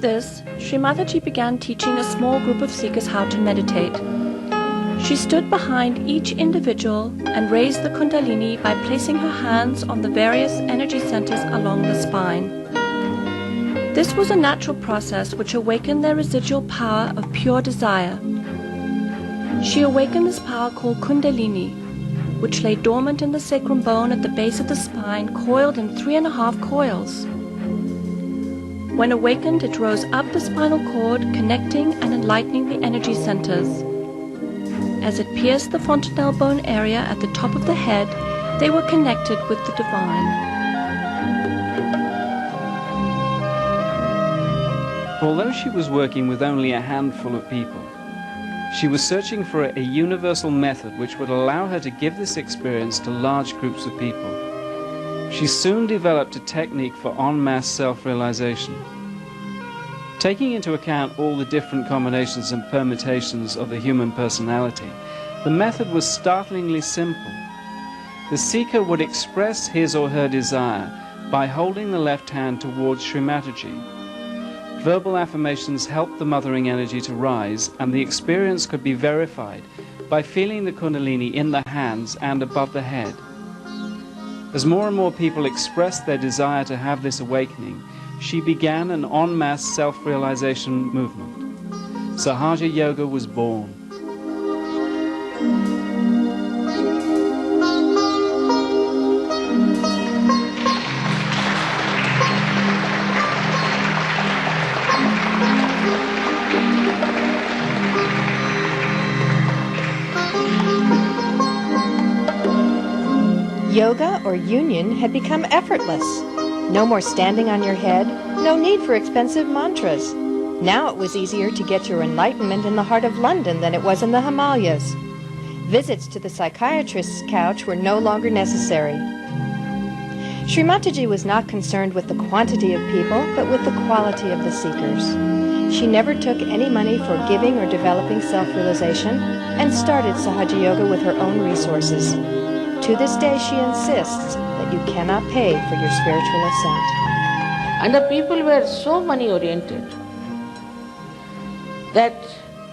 this, Shri Mataji began teaching a small group of seekers how to meditate. She stood behind each individual and raised the Kundalini by placing her hands on the various energy centers along the spine. This was a natural process which awakened their residual power of pure desire. She awakened this power called Kundalini, which lay dormant in the sacrum bone at the base of the spine, coiled in 3.5 coils. When awakened, it rose up the spinal cord, connecting and enlightening the energy centers. As it pierced the fontanelle bone area at the top of the head, they were connected with the divine. Although she was working with only a handful of people, she was searching for a universal method which would allow her to give this experience to large groups of people. She soon developed a technique for en masse self-realization. Taking into account all the different combinations and permutations of the human personality, the method was startlingly simple. The seeker would express his or her desire by holding the left hand towards Shri Mataji. Verbal affirmations helped the mothering energy to rise, and the experience could be verified by feeling the Kundalini in the hands and above the head. As more and more people expressed their desire to have this awakening, she began an en masse self-realization movement. Sahaja Yoga was born. Yoga or union had become effortless. No more standing on your head, no need for expensive mantras. Now it was easier to get your enlightenment in the heart of London than it was in the Himalayas. Visits to the psychiatrist's couch were no longer necessary. Shri Mataji was not concerned with the quantity of people, but with the quality of the seekers. She never took any money for giving or developing self-realization, and started Sahaja Yoga with her own resources. To this day, she insists that you cannot pay for your spiritual ascent. And the people were so money-oriented that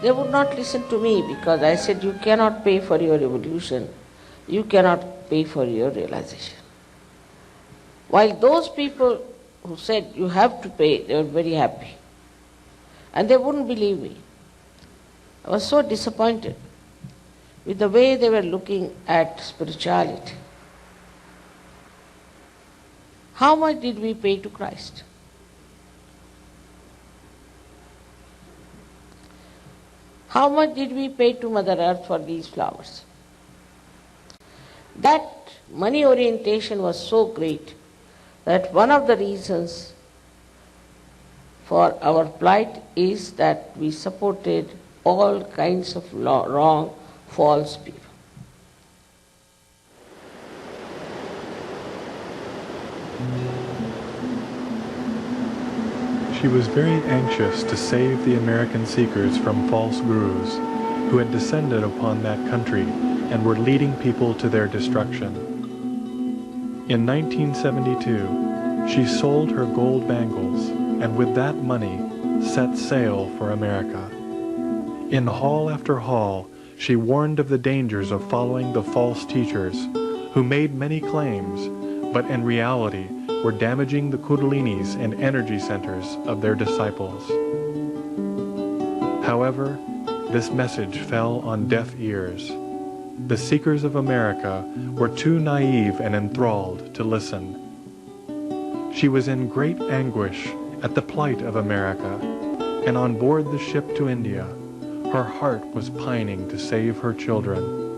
they would not listen to me, because I said, you cannot pay for your evolution, you cannot pay for your realization. While those people who said you have to pay, they were very happy. And they wouldn't believe me. I was so disappointed with the way they were looking at spirituality. How much did we pay to Christ? How much did we pay to Mother Earth for these flowers? That money orientation was so great that one of the reasons for our plight is that we supported all kinds of wrong, false people. She was very anxious to save the American seekers from false gurus who had descended upon that country and were leading people to their destruction. In 1972, she sold her gold bangles and with that money set sail for America. In hall after hall, she warned of the dangers of following the false teachers who made many claims, but in reality were damaging the kundalinis and energy centers of their disciples. However, this message fell on deaf ears. The seekers of America were too naive and enthralled to listen. She was in great anguish at the plight of America, and on board the ship to India, her heart was pining to save her children.